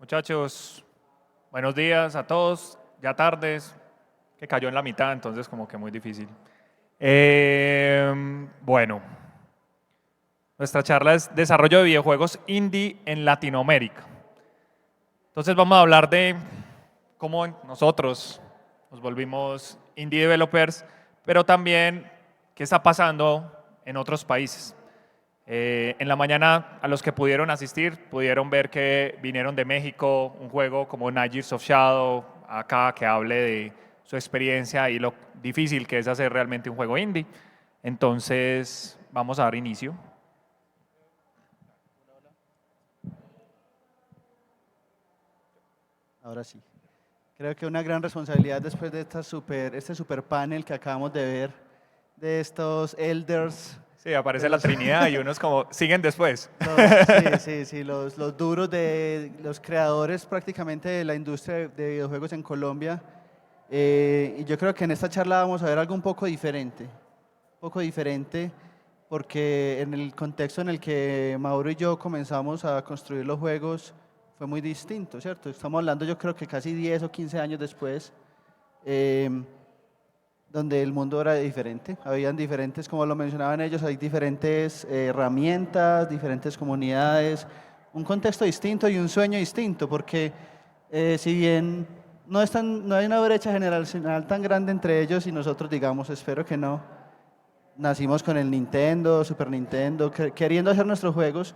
Muchachos, buenos días a todos, ya tardes, que cayó en la mitad, entonces como que muy difícil. Bueno, nuestra charla es desarrollo de videojuegos indie en Latinoamérica. Entonces vamos a hablar de cómo nosotros nos volvimos indie developers, pero también qué está pasando en otros países. En la mañana, a los que pudieron asistir, pudieron ver que vinieron de México un juego como Night Gears of Shadow, acá que hable de su experiencia y lo difícil que es hacer realmente un juego indie. Entonces, vamos a dar inicio. Ahora sí. Creo que una gran responsabilidad después de este super panel que acabamos de ver, de estos elders. Sí, aparece la Trinidad y unos como, siguen después. Los duros de los creadores prácticamente de la industria de videojuegos en Colombia. Y yo creo que en esta charla vamos a ver algo un poco diferente. Porque en el contexto en el que Mauro y yo comenzamos a construir los juegos fue muy distinto, ¿cierto? Estamos hablando yo creo que casi 10 o 15 años después, donde el mundo era diferente. Habían diferentes, como lo mencionaban ellos, hay diferentes herramientas, diferentes comunidades, un contexto distinto y un sueño distinto, porque si bien no hay una brecha generacional tan grande entre ellos y nosotros, digamos, espero que no, nacimos con el Nintendo, Super Nintendo, queriendo hacer nuestros juegos,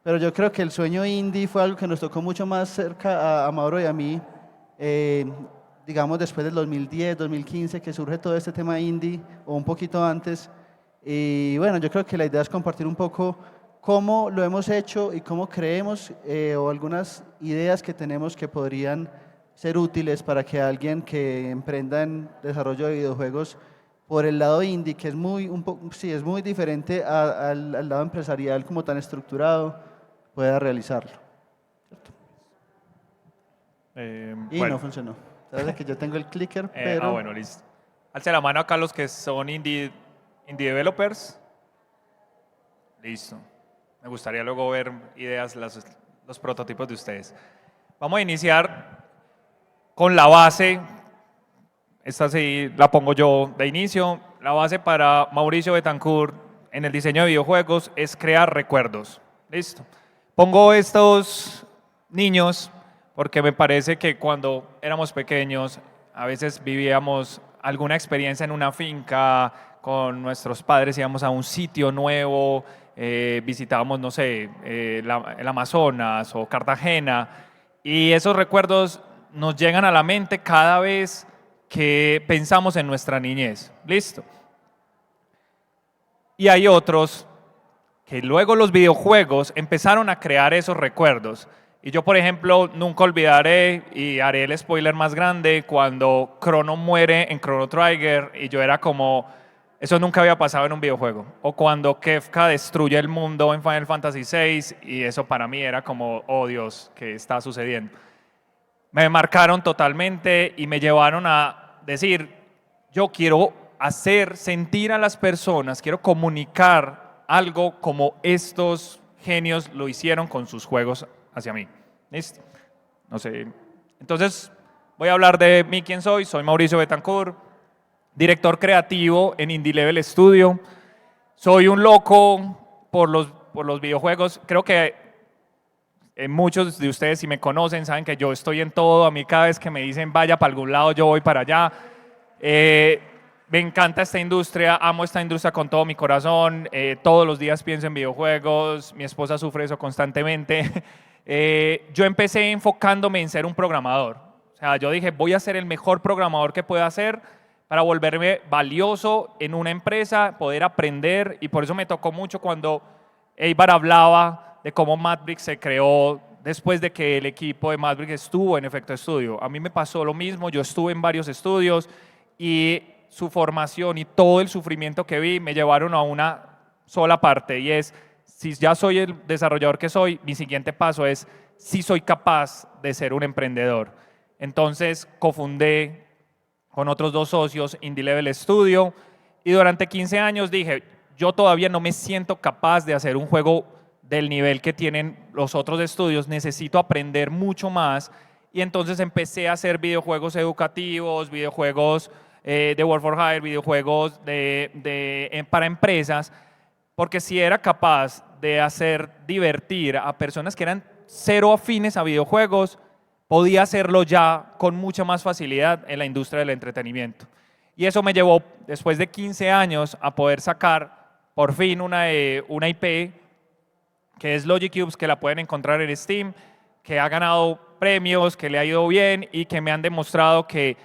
pero yo creo que el sueño indie fue algo que nos tocó mucho más cerca a Mauro y a mí, digamos después del 2010, 2015, que surge todo este tema indie, o un poquito antes. Y bueno, yo creo que la idea es compartir un poco cómo lo hemos hecho y cómo creemos, o algunas ideas que tenemos que podrían ser útiles para que alguien que emprenda en desarrollo de videojuegos por el lado indie, que es es muy diferente al lado empresarial como tan estructurado, pueda realizarlo. Y Bueno, no funcionó. Sabes que yo tengo el clicker, pero bueno, listo. Alce la mano acá los que son indie developers. Listo. Me gustaría luego ver ideas, los prototipos de ustedes. Vamos a iniciar con la base. Esta sí la pongo yo de inicio. La base para Mauricio Betancourt en el diseño de videojuegos es crear recuerdos. Listo. Pongo estos niños porque me parece que cuando éramos pequeños a veces vivíamos alguna experiencia en una finca con nuestros padres, íbamos a un sitio nuevo, visitábamos, no sé, el Amazonas o Cartagena, y esos recuerdos nos llegan a la mente cada vez que pensamos en nuestra niñez. Listo. Y hay otros que luego los videojuegos empezaron a crear esos recuerdos. Y yo, por ejemplo, nunca olvidaré, y haré el spoiler más grande, cuando Chrono muere en Chrono Trigger y yo era como, eso nunca había pasado en un videojuego. O cuando Kefka destruye el mundo en Final Fantasy VI y eso para mí era como, oh Dios, ¿qué está sucediendo? Me marcaron totalmente y me llevaron a decir, yo quiero hacer sentir a las personas, quiero comunicar algo como estos genios lo hicieron con sus juegos hacia mí. ¿Listo? No sé. Entonces, voy a hablar de mí, quién soy. Soy Mauricio Betancourt, director creativo en Indie Level Studio. Soy un loco por los videojuegos. Creo que muchos de ustedes, si me conocen, saben que yo estoy en todo. A mí cada vez que me dicen vaya para algún lado, yo voy para allá. Me encanta esta industria, amo esta industria con todo mi corazón. Todos los días pienso en videojuegos, mi esposa sufre eso constantemente. Yo empecé enfocándome en ser un programador. O sea, yo dije, voy a ser el mejor programador que pueda ser para volverme valioso en una empresa, poder aprender, y por eso me tocó mucho cuando Eibar hablaba de cómo Madbricks se creó después de que el equipo de Madbricks estuvo en Efecto Estudio. A mí me pasó lo mismo, yo estuve en varios estudios y su formación y todo el sufrimiento que vi me llevaron a una sola parte, y es, si ya soy el desarrollador que soy, mi siguiente paso es si soy capaz de ser un emprendedor. Entonces cofundé con otros dos socios Indie Level Studio y durante 15 años dije, yo todavía no me siento capaz de hacer un juego del nivel que tienen los otros estudios, necesito aprender mucho más y entonces empecé a hacer videojuegos educativos, videojuegos de World for Hire, videojuegos para empresas, porque si era capaz de hacer divertir a personas que eran cero afines a videojuegos, podía hacerlo ya con mucha más facilidad en la industria del entretenimiento. Y eso me llevó, después de 15 años, a poder sacar por fin una IP que es Logicubes, que la pueden encontrar en Steam, que ha ganado premios, que le ha ido bien y que me han demostrado que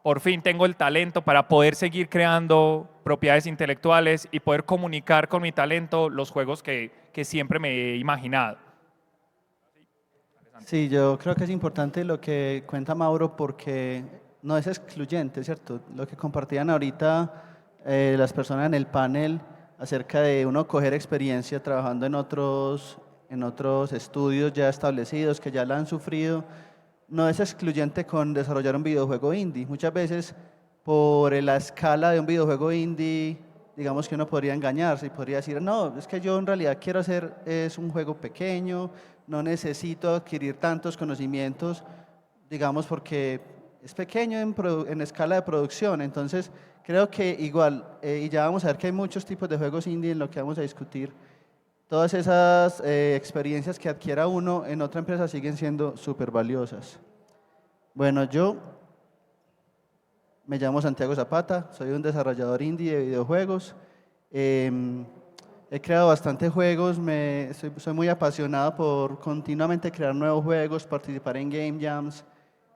por fin tengo el talento para poder seguir creando propiedades intelectuales y poder comunicar con mi talento los juegos que siempre me he imaginado. Sí, yo creo que es importante lo que cuenta Mauro porque no es excluyente, ¿cierto? Lo que compartían ahorita las personas en el panel acerca de uno coger experiencia trabajando en otros estudios ya establecidos que ya la han sufrido, no es excluyente con desarrollar un videojuego indie. Muchas veces por la escala de un videojuego indie, digamos que uno podría engañarse y podría decir, no, es que yo en realidad quiero hacer es un juego pequeño, no necesito adquirir tantos conocimientos, digamos porque es pequeño en escala de producción. Entonces creo que igual, y ya vamos a ver que hay muchos tipos de juegos indie en lo que vamos a discutir, todas esas experiencias que adquiera uno en otra empresa siguen siendo súper valiosas. Bueno, yo me llamo Santiago Zapata, soy un desarrollador indie de videojuegos. He creado bastantes juegos, soy muy apasionado por continuamente crear nuevos juegos, participar en game jams.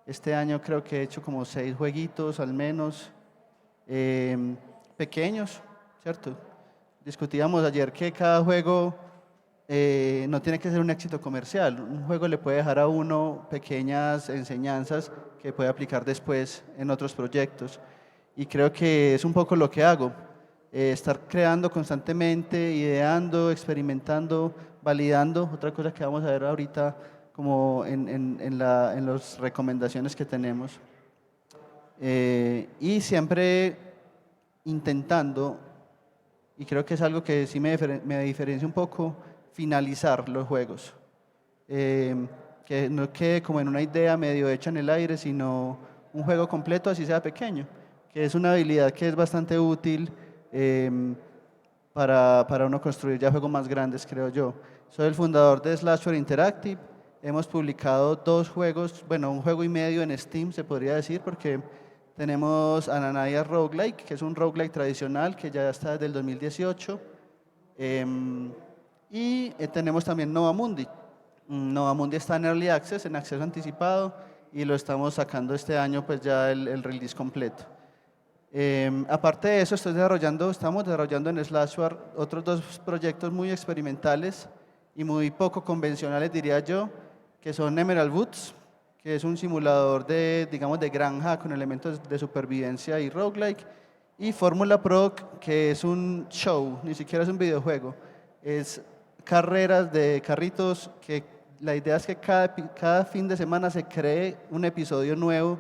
Este año creo que he hecho como 6 jueguitos al menos, pequeños, ¿cierto? Discutíamos ayer que cada juego no tiene que ser un éxito comercial. Un juego le puede dejar a uno pequeñas enseñanzas que puede aplicar después en otros proyectos. Y creo que es un poco lo que hago. Estar creando constantemente, ideando, experimentando, validando. Otra cosa que vamos a ver ahorita como en las recomendaciones que tenemos. Y siempre intentando, y creo que es algo que sí me diferencia un poco, finalizar los juegos. Que no quede como en una idea medio hecha en el aire, sino un juego completo, así sea pequeño, que es una habilidad que es bastante útil para uno construir ya juegos más grandes, creo yo. Soy el fundador de Slashware Interactive. Hemos publicado 2 juegos, bueno, un juego y medio en Steam, se podría decir, porque tenemos Ananaya Roguelike, que es un roguelike tradicional que ya está desde el 2018. Y tenemos también Nova Mundi. Nova Mundi está en Early Access, en acceso anticipado, y lo estamos sacando este año, pues ya el release completo. Aparte de eso, estamos desarrollando en Slashware otros 2 proyectos muy experimentales y muy poco convencionales, diría yo, que son Emerald Woods, que es un simulador digamos, de granja con elementos de supervivencia y roguelike, y Fórmula Pro, que es un show, ni siquiera es un videojuego, es carreras de carritos que la idea es que cada fin de semana se cree un episodio nuevo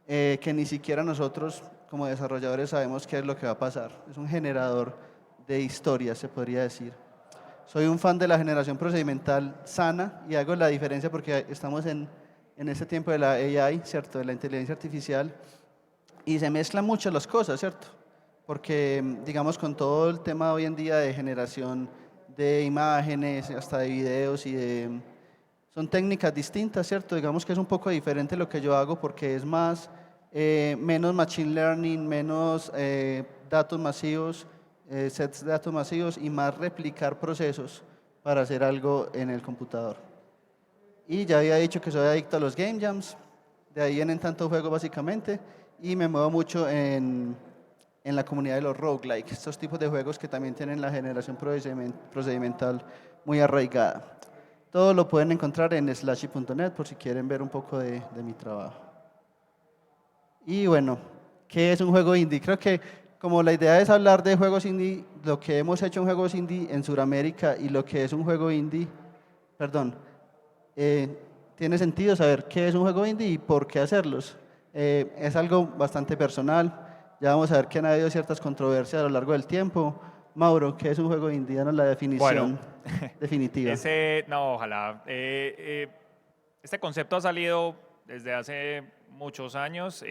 que ni siquiera nosotros como desarrolladores sabemos qué es lo que va a pasar. Es un generador de historias, se podría decir. Soy un fan de la generación procedimental sana y hago la diferencia porque estamos en este tiempo de la AI, ¿cierto? De la inteligencia artificial, y se mezclan mucho las cosas, ¿cierto? Porque, digamos, con todo el tema hoy en día de generación de imágenes, hasta de videos son técnicas distintas, ¿cierto? Digamos que es un poco diferente lo que yo hago porque es menos machine learning, menos datos masivos, sets de datos masivos y más replicar procesos para hacer algo en el computador. Y ya había dicho que soy adicto a los game jams, de ahí vienen tantos juegos básicamente, y me muevo mucho en la comunidad de los roguelike, estos tipos de juegos que también tienen la generación procedimental muy arraigada. Todo lo pueden encontrar en slashy.net por si quieren ver un poco de mi trabajo. Y bueno, ¿qué es un juego indie? Creo que como la idea es hablar de juegos indie, lo que hemos hecho en juegos indie en Sudamérica y lo que es un juego indie, tiene sentido saber qué es un juego indie y por qué hacerlos. Es algo bastante personal. Ya vamos a ver que han habido ciertas controversias a lo largo del tiempo, Mauro, ¿qué es un juego indie? Danos la definición definitiva. No, ojalá. Este concepto ha salido desde hace muchos años.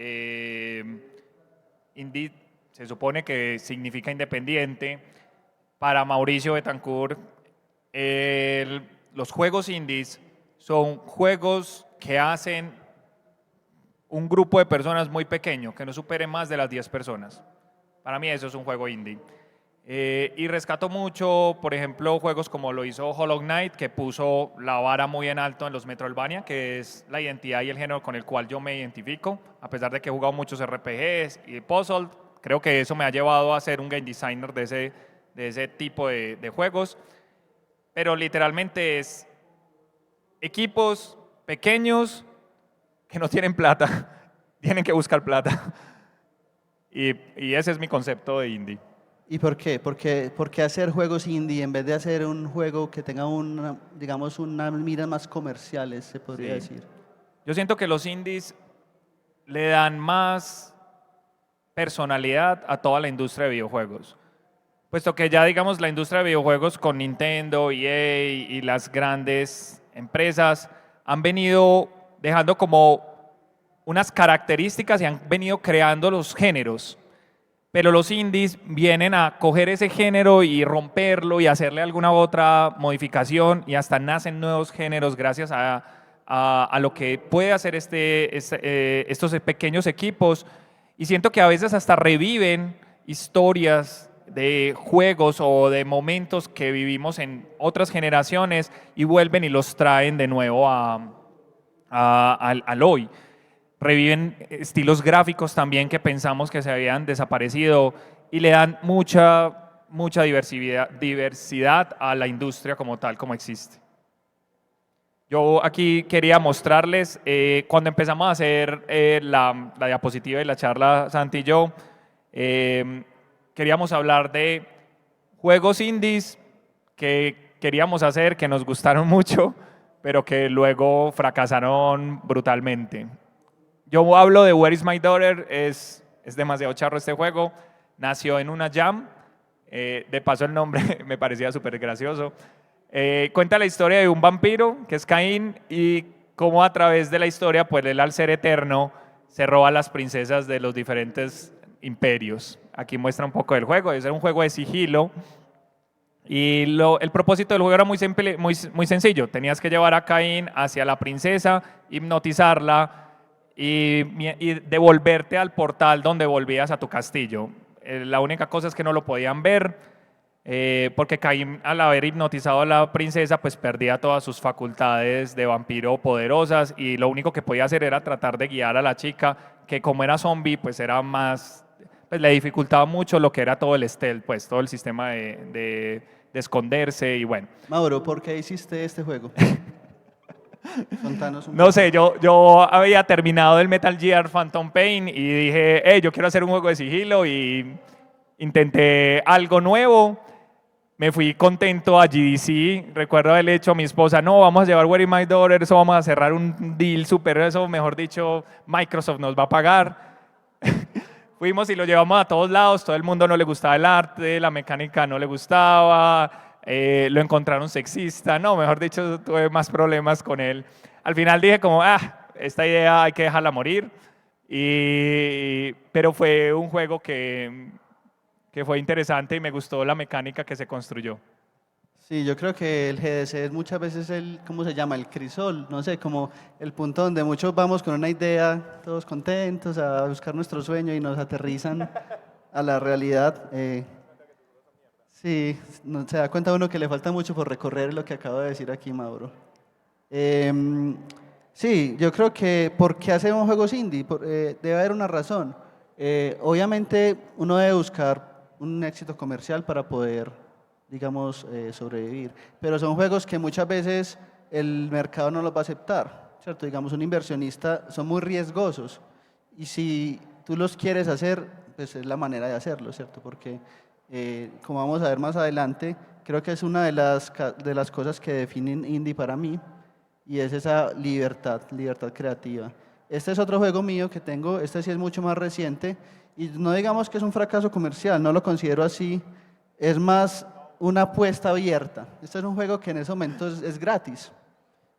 Indie se supone que significa independiente. Para Mauricio Betancourt, los juegos indies son juegos que hacen un grupo de personas muy pequeño, que no supere más de las 10 personas. Para mí eso es un juego indie. Y rescato mucho, por ejemplo, juegos como lo hizo Hollow Knight, que puso la vara muy en alto en los Metroidvania, que es la identidad y el género con el cual yo me identifico, a pesar de que he jugado muchos RPGs y puzzle. Creo que eso me ha llevado a ser un game designer de ese tipo de juegos. Pero literalmente es equipos pequeños que no tienen plata, tienen que buscar plata. Y ese es mi concepto de indie. ¿Y por qué? ¿Por qué hacer juegos indie en vez de hacer un juego que tenga una, digamos, unas miras más comerciales, se podría decir? Yo siento que los indies le dan más personalidad a toda la industria de videojuegos. Puesto que ya, digamos, la industria de videojuegos con Nintendo, EA y las grandes empresas han venido dejando como unas características y han venido creando los géneros. Pero los indies vienen a coger ese género y romperlo y hacerle alguna otra modificación y hasta nacen nuevos géneros gracias a lo que puede hacer estos pequeños equipos. Y siento que a veces hasta reviven historias de juegos o de momentos que vivimos en otras generaciones y vuelven y los traen de nuevo al hoy. Reviven estilos gráficos también que pensamos que se habían desaparecido y le dan mucha diversidad a la industria como tal, como existe. Yo aquí quería mostrarles, cuando empezamos a hacer la diapositiva y la charla, Santi y yo, queríamos hablar de juegos indies que queríamos hacer, que nos gustaron mucho, pero que luego fracasaron brutalmente. Yo hablo de Where is My Daughter, es demasiado charro este juego, nació en una jam, de paso el nombre me parecía súper gracioso. Cuenta la historia de un vampiro, que es Caín, y cómo a través de la historia, pues él al ser eterno, se roba las princesas de los diferentes imperios. Aquí muestra un poco del juego, es un juego de sigilo, y el propósito del juego era muy simple, muy sencillo, tenías que llevar a Caín hacia la princesa, hipnotizarla, y devolverte al portal donde volvías a tu castillo. La única cosa es que no lo podían ver, porque Caín, al haber hipnotizado a la princesa, pues perdía todas sus facultades de vampiro poderosas y lo único que podía hacer era tratar de guiar a la chica, que como era zombie, pues era más, pues le dificultaba mucho lo que era todo el stealth, pues todo el sistema de esconderse y bueno. Mauro, ¿por qué hiciste este juego? Contanos un No sé, yo había terminado el Metal Gear Phantom Pain y dije, hey, yo quiero hacer un juego de sigilo y intenté algo nuevo. Me fui contento a GDC, recuerdo haberle dicho a mi esposa, no, vamos a llevar Where is My Daughter, eso vamos a cerrar un deal super, eso mejor dicho, Microsoft nos va a pagar. Fuimos y lo llevamos a todos lados, todo el mundo no le gustaba el arte, la mecánica no le gustaba, lo encontraron sexista, no, mejor dicho, tuve más problemas con él. Al final dije como, esta idea hay que dejarla morir, pero fue un juego que fue interesante y me gustó la mecánica que se construyó. Sí, yo creo que el GDC es muchas veces ¿cómo se llama? El crisol, no sé, como el punto donde muchos vamos con una idea, todos contentos, a buscar nuestro sueño y nos aterrizan a la realidad. Sí, no, se da cuenta uno que le falta mucho por recorrer lo que acabo de decir aquí, Mauro. Sí, yo creo que ¿por qué hacemos juegos indie? Debe haber una razón. Obviamente uno debe buscar un éxito comercial para poder, digamos, sobrevivir. Pero son juegos que muchas veces el mercado no los va a aceptar, ¿cierto? Digamos, un inversionista son muy riesgosos y si tú los quieres hacer, pues es la manera de hacerlo, ¿cierto? Porque, como vamos a ver más adelante, creo que es una de las cosas que definen indie para mí y es esa libertad creativa. Este es otro juego mío que tengo, este sí es mucho más reciente y no digamos que es un fracaso comercial, no lo considero así, es más una apuesta abierta. Este es un juego que en ese momento es gratis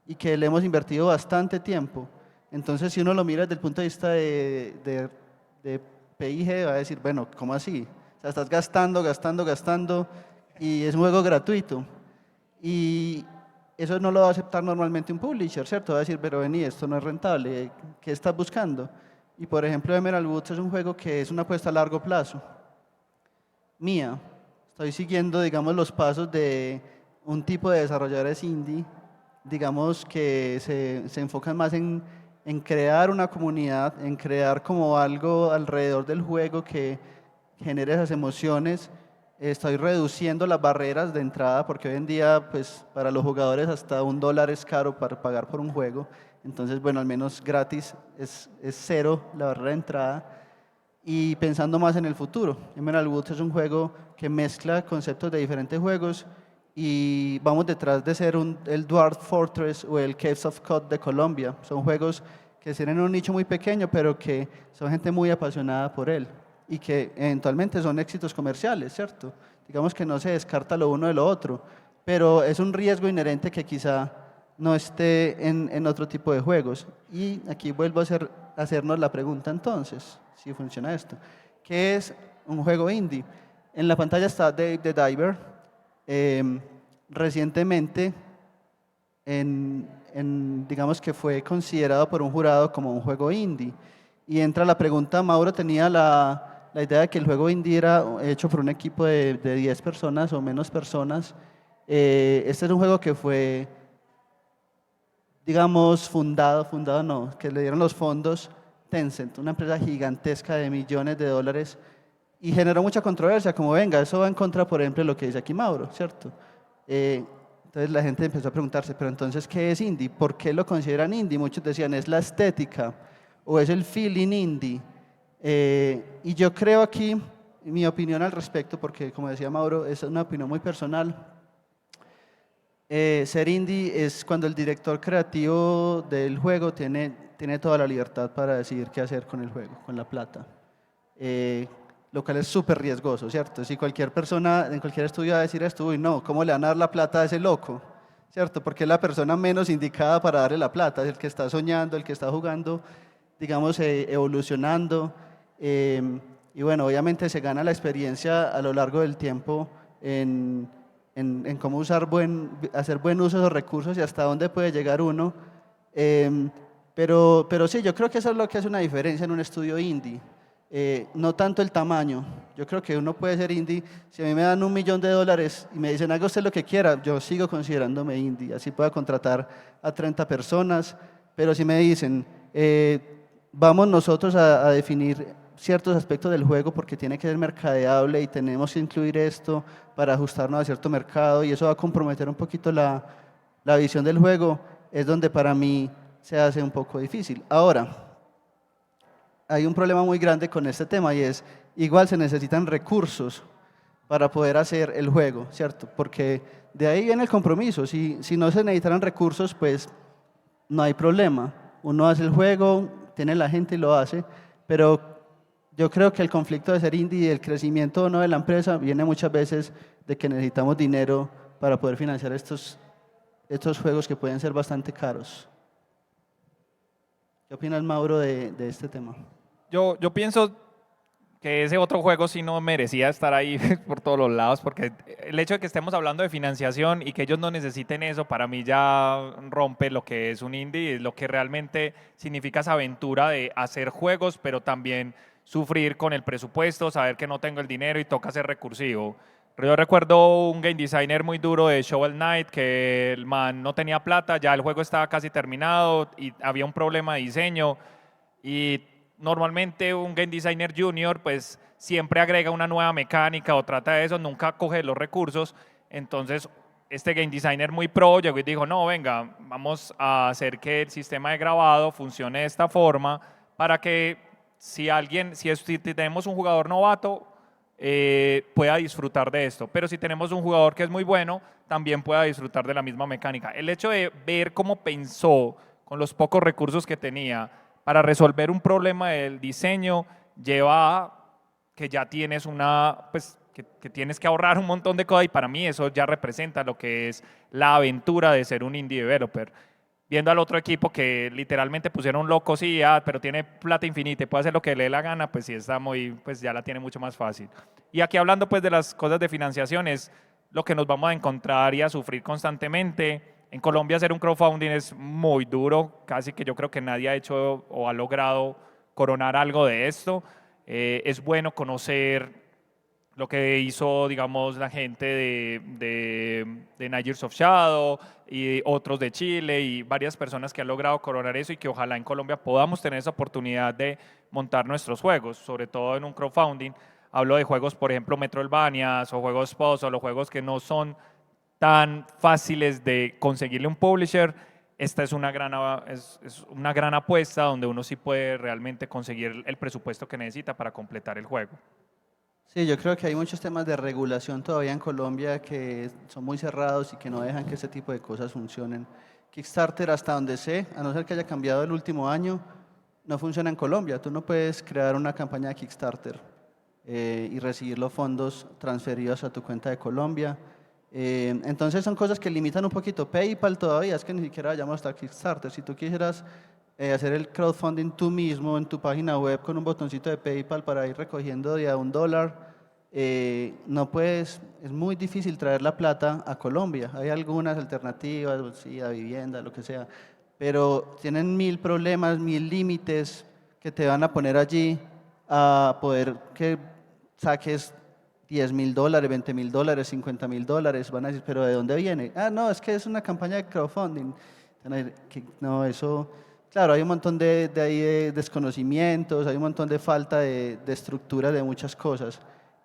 y que le hemos invertido bastante tiempo. Entonces, si uno lo mira desde el punto de vista de PIG, va a decir, bueno, ¿cómo así? O sea, estás gastando, gastando, gastando y es un juego gratuito. Y eso no lo va a aceptar normalmente un publisher, ¿cierto? Va a decir, pero vení, esto no es rentable, ¿qué estás buscando? Y por ejemplo, Emerald Woods es un juego que es una apuesta a largo plazo. Mía, estoy siguiendo, digamos, los pasos de un tipo de desarrolladores indie, digamos, que se enfocan más en crear una comunidad, en crear como algo alrededor del juego que genere esas emociones. Estoy reduciendo las barreras de entrada porque hoy en día, pues, para los jugadores hasta $1 es caro para pagar por un juego. Entonces, bueno, al menos gratis es cero la barrera de entrada. Y pensando más en el futuro, Emerald Woods es un juego que mezcla conceptos de diferentes juegos y vamos detrás de ser el Dwarf Fortress o el Caves of Cod de Colombia. Son juegos que tienen un nicho muy pequeño, pero que son gente muy apasionada por él y que eventualmente son éxitos comerciales, ¿cierto? Digamos que no se descarta lo uno de lo otro, pero es un riesgo inherente que quizá no esté en otro tipo de juegos. Y aquí vuelvo a hacernos la pregunta entonces, si funciona esto. ¿Qué es un juego indie? En la pantalla está Dave the Diver. Recientemente, digamos que fue considerado por un jurado como un juego indie. Y entra la pregunta, Mauro tenía la idea de que el juego indie era hecho por un equipo de 10 personas o menos personas. Este es un juego que fue, digamos, fundado no, que le dieron los fondos Tencent, una empresa gigantesca de millones de dólares, y generó mucha controversia, como venga, eso va en contra, por ejemplo, de lo que dice aquí Mauro, ¿cierto? Entonces la gente empezó a preguntarse, pero entonces, ¿qué es indie? ¿Por qué lo consideran indie? Muchos decían, es la estética o es el feeling indie. Y yo creo aquí, mi opinión al respecto, porque como decía Mauro, es una opinión muy personal. Ser indie es cuando el director creativo del juego tiene toda la libertad para decidir qué hacer con el juego, con la plata. Lo cual es súper riesgoso, ¿cierto? Si cualquier persona en cualquier estudio va a decir esto, uy, no, ¿cómo le van a dar la plata a ese loco? ¿Cierto? Porque es la persona menos indicada para darle la plata, es el que está soñando, el que está jugando, digamos, evolucionando. Y bueno, obviamente se gana la experiencia a lo largo del tiempo en cómo hacer buen uso de esos recursos y hasta dónde puede llegar uno. Pero sí, yo creo que eso es lo que hace una diferencia en un estudio indie. No tanto el tamaño. Yo creo que uno puede ser indie. Si a mí me dan $1.000.000 y me dicen haga usted lo que quiera, yo sigo considerándome indie. Así pueda contratar a 30 personas. Pero si me dicen, vamos nosotros a definir ciertos aspectos del juego porque tiene que ser mercadeable y tenemos que incluir esto para ajustarnos a cierto mercado y eso va a comprometer un poquito la visión del juego, es donde para mí se hace un poco difícil. Ahora, hay un problema muy grande con este tema y es, igual se necesitan recursos para poder hacer el juego, ¿cierto? Porque de ahí viene el compromiso. Si no se necesitaran recursos, pues no hay problema. Uno hace el juego, tiene la gente y lo hace, pero yo creo que el conflicto de ser indie y el crecimiento o no de la empresa viene muchas veces de que necesitamos dinero para poder financiar estos juegos que pueden ser bastante caros. ¿Qué opinas, Mauro, de este tema? Yo pienso que ese otro juego sí no merecía estar ahí por todos los lados, porque el hecho de que estemos hablando de financiación y que ellos no necesiten eso, para mí ya rompe lo que es un indie, lo que realmente significa esa aventura de hacer juegos, pero también sufrir con el presupuesto, saber que no tengo el dinero y toca ser recursivo. Yo recuerdo un game designer muy duro de Shovel Knight que el man no tenía plata, ya el juego estaba casi terminado y había un problema de diseño y normalmente un game designer junior pues siempre agrega una nueva mecánica o trata de eso, nunca coge los recursos, entonces este game designer muy pro llegó y dijo, no, venga, vamos a hacer que el sistema de grabado funcione de esta forma para que si tenemos un jugador novato, pueda disfrutar de esto. Pero si tenemos un jugador que es muy bueno, también pueda disfrutar de la misma mecánica. El hecho de ver cómo pensó con los pocos recursos que tenía para resolver un problema del diseño lleva a que ya tienes que tienes que ahorrar un montón de cosas y para mí eso ya representa lo que es la aventura de ser un indie developer. Viendo al otro equipo que literalmente pusieron locos y pero tiene plata infinita y puede hacer lo que le dé la gana, pues sí está muy, pues ya la tiene mucho más fácil. Y aquí hablando pues de las cosas de financiación es lo que nos vamos a encontrar y a sufrir constantemente. En Colombia hacer un crowdfunding es muy duro, casi que yo creo que nadie ha hecho o ha logrado coronar algo de esto. Es bueno conocer lo que hizo, digamos, la gente de Nightmares of Shadow y otros de Chile y varias personas que han logrado coronar eso y que ojalá en Colombia podamos tener esa oportunidad de montar nuestros juegos, sobre todo en un crowdfunding. Hablo de juegos, por ejemplo, Metroidvanias o juegos puzzle o juegos que no son tan fáciles de conseguirle un publisher. Esta es una gran apuesta donde uno sí puede realmente conseguir el presupuesto que necesita para completar el juego. Sí, yo creo que hay muchos temas de regulación todavía en Colombia que son muy cerrados y que no dejan que ese tipo de cosas funcionen. Kickstarter, hasta donde sé, a no ser que haya cambiado el último año, no funciona en Colombia. Tú no puedes crear una campaña de Kickstarter y recibir los fondos transferidos a tu cuenta de Colombia. Entonces son cosas que limitan un poquito. PayPal todavía, es que ni siquiera vayamos hasta Kickstarter. Si tú quisieras hacer el crowdfunding tú mismo en tu página web con un botoncito de PayPal para ir recogiendo de a $1, no puedes, es muy difícil traer la plata a Colombia. Hay algunas alternativas, sí, a vivienda, lo que sea, pero tienen 1000 problemas, 1000 límites que te van a poner allí a poder que saques $10.000, $20.000, $50.000. Van a decir, ¿pero de dónde viene? Ah, no, es que es una campaña de crowdfunding. No, eso, claro, hay un montón de desconocimientos, hay un montón de falta de estructura de muchas cosas.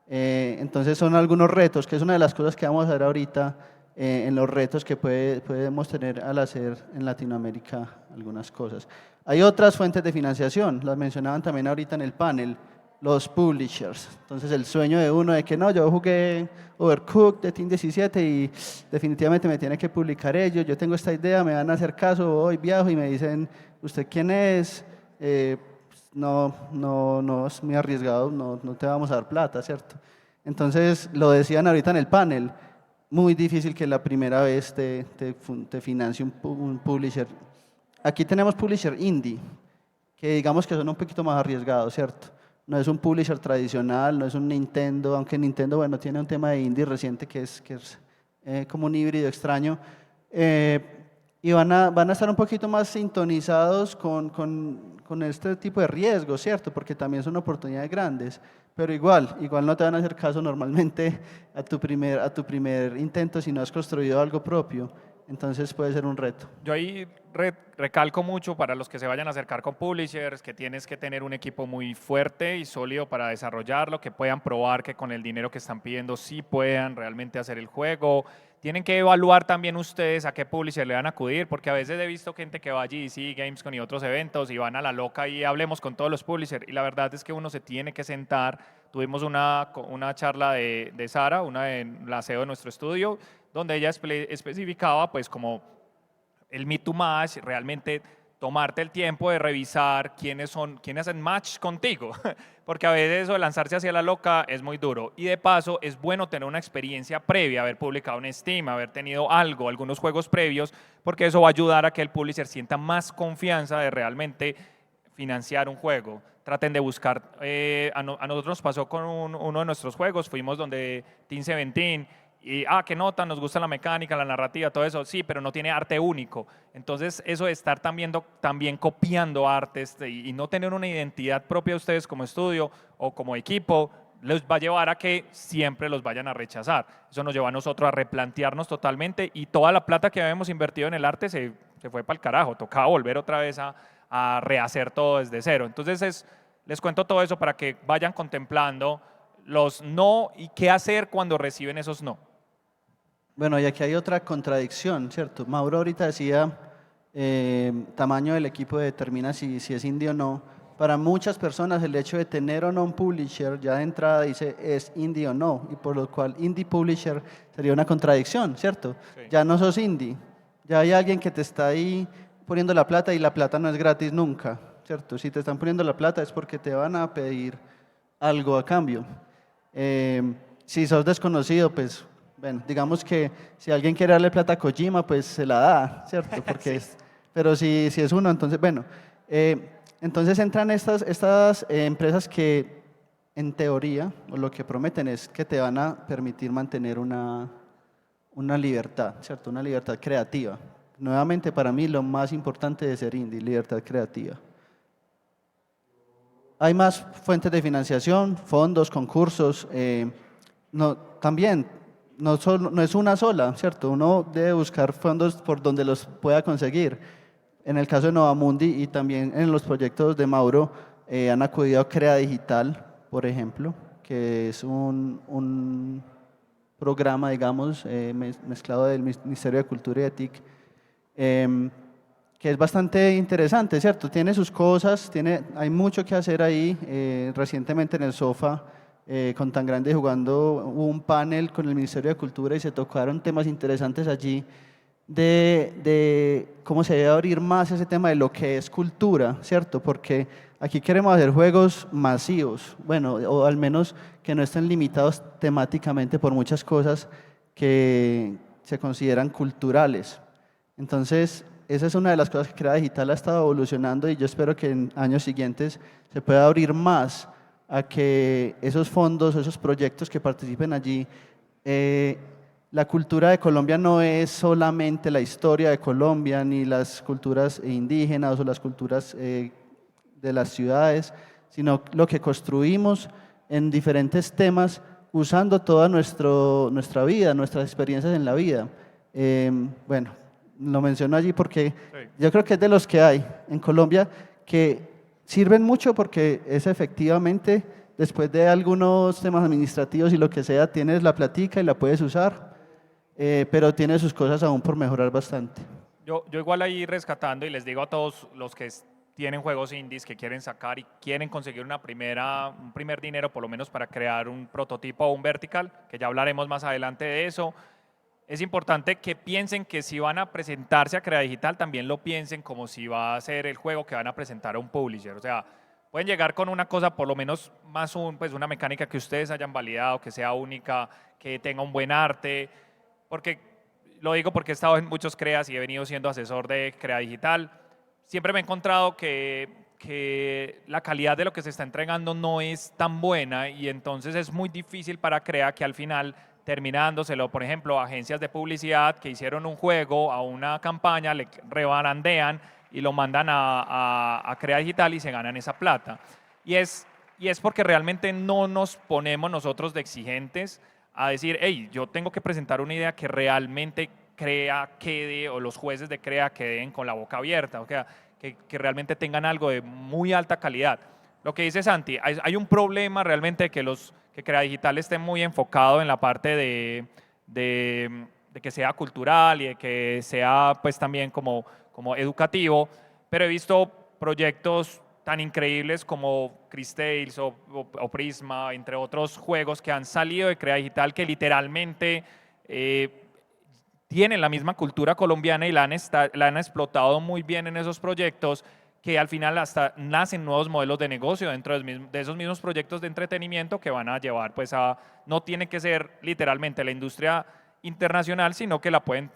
Entonces son algunos retos, que es una de las cosas que vamos a ver ahorita en los retos que podemos tener al hacer en Latinoamérica algunas cosas. Hay otras fuentes de financiación, las mencionaban también ahorita en el panel, los publishers. Entonces el sueño de uno de que no, yo jugué Overcooked de Team 17 y definitivamente me tiene que publicar ellos, yo tengo esta idea, me van a hacer caso, voy, viajo y me dicen, ¿usted quién es? No, es muy arriesgado, no te vamos a dar plata, ¿cierto? Entonces, lo decían ahorita en el panel, muy difícil que la primera vez te financie un publisher. Aquí tenemos publisher indie, que digamos que son un poquito más arriesgados, ¿cierto? No es un publisher tradicional, no es un Nintendo, aunque Nintendo, bueno, tiene un tema de indie reciente que es como un híbrido extraño. Y van a estar un poquito más sintonizados con este tipo de riesgos, ¿cierto? Porque también son oportunidades grandes, pero igual no te van a hacer caso normalmente a tu primer intento si no has construido algo propio, entonces puede ser un reto. Yo ahí recalco mucho para los que se vayan a acercar con publishers que tienes que tener un equipo muy fuerte y sólido para desarrollarlo, que puedan probar que con el dinero que están pidiendo sí puedan realmente hacer el juego. Tienen que evaluar también ustedes a qué publisher le van a acudir, porque a veces he visto gente que va allí, sí, Gamescom y otros eventos y van a la loca y hablemos con todos los publishers y la verdad es que uno se tiene que sentar. Tuvimos una charla de Sara, una de la CEO de nuestro estudio, donde ella especificaba pues como el Meet to Match, realmente tomarte el tiempo de revisar quiénes hacen match contigo, porque a veces eso de lanzarse hacia la loca es muy duro. Y de paso es bueno tener una experiencia previa, haber publicado en Steam, haber tenido algunos juegos previos, porque eso va a ayudar a que el publisher sienta más confianza de realmente financiar un juego. Traten de buscar, a nosotros nos pasó con uno de nuestros juegos, fuimos donde Team 17 y, ¿qué nota? Nos gusta la mecánica, la narrativa, todo eso, sí, pero no tiene arte único. Entonces, eso de estar también copiando artes y no tener una identidad propia de ustedes como estudio o como equipo, les va a llevar a que siempre los vayan a rechazar. Eso nos lleva a nosotros a replantearnos totalmente y toda la plata que habíamos invertido en el arte se fue para el carajo. Tocaba volver otra vez a rehacer todo desde cero. Entonces, les cuento todo eso para que vayan contemplando los no y qué hacer cuando reciben esos no. Bueno, y aquí hay otra contradicción, ¿cierto? Mauro ahorita decía, tamaño del equipo determina si es indie o no. Para muchas personas el hecho de tener o no un publisher ya de entrada dice es indie o no, y por lo cual indie publisher sería una contradicción, ¿cierto? Sí. Ya no sos indie, ya hay alguien que te está ahí poniendo la plata y la plata no es gratis nunca, ¿cierto? Si te están poniendo la plata es porque te van a pedir algo a cambio. si sos desconocido, pues, bueno, digamos que si alguien quiere darle plata a Kojima, pues se la da, ¿cierto? Porque Sí. pero si es uno, entonces, bueno, entonces entran estas empresas que en teoría, o lo que prometen es que te van a permitir mantener una libertad, ¿cierto? Una libertad creativa. Nuevamente, para mí, lo más importante de ser indie, libertad creativa. Hay más fuentes de financiación, fondos, concursos. No, también, no es una sola, ¿cierto? Uno debe buscar fondos por donde los pueda conseguir. En el caso de Novamundi y también en los proyectos de Mauro, han acudido a Crea Digital, por ejemplo, que es un programa, digamos, mezclado del Ministerio de Cultura y de TIC, que es bastante interesante, ¿cierto? Tiene sus cosas, hay mucho que hacer ahí. Recientemente en el sofá, con Tan Grande Jugando, hubo un panel con el Ministerio de Cultura y se tocaron temas interesantes allí de cómo se debe abrir más ese tema de lo que es cultura, ¿cierto? Porque aquí queremos hacer juegos masivos, bueno, o al menos que no estén limitados temáticamente por muchas cosas que se consideran culturales. Entonces, esa es una de las cosas que Crea Digital ha estado evolucionando y yo espero que en años siguientes se pueda abrir más a que esos fondos, esos proyectos que participen allí, la cultura de Colombia no es solamente la historia de Colombia, ni las culturas indígenas o las culturas de las ciudades, sino lo que construimos en diferentes temas usando toda nuestra vida, nuestras experiencias en la vida. Bueno, lo menciono allí porque Sí. yo creo que es de los que hay en Colombia que sirven mucho porque es efectivamente, después de algunos temas administrativos y lo que sea, tienes la platica y la puedes usar, pero tiene sus cosas aún por mejorar bastante. Yo igual ahí rescatando y les digo a todos los que tienen juegos indies que quieren sacar y quieren conseguir un primer dinero por lo menos para crear un prototipo o un vertical, que ya hablaremos más adelante de eso. Es importante que piensen que si van a presentarse a Crea Digital, también lo piensen como si va a ser el juego que van a presentar a un publisher. O sea, pueden llegar con una cosa, por lo menos más pues una mecánica que ustedes hayan validado, que sea única, que tenga un buen arte, porque lo digo porque he estado en muchos CREAs y he venido siendo asesor de Crea Digital. Siempre me he encontrado que la calidad de lo que se está entregando no es tan buena y entonces es muy difícil para Crea que al final terminándoselo, por ejemplo, agencias de publicidad que hicieron un juego a una campaña, le rebarandean y lo mandan a Crea Digital y se ganan esa plata. Y es porque realmente no nos ponemos nosotros de exigentes a decir, hey, yo tengo que presentar una idea que realmente Crea quede, o los jueces de Crea queden con la boca abierta, o sea, que realmente tengan algo de muy alta calidad. Lo que dice Santi, hay un problema realmente que Crea Digital esté muy enfocado en la parte de que sea cultural y de que sea pues también como educativo, pero he visto proyectos tan increíbles como Chris Tales o Prisma, entre otros juegos que han salido de Crea Digital que literalmente tienen la misma cultura colombiana y la han explotado muy bien en esos proyectos, que al final hasta nacen nuevos modelos de negocio dentro de esos mismos proyectos de entretenimiento que van a llevar pues no tiene que ser literalmente la industria internacional, sino que la pueden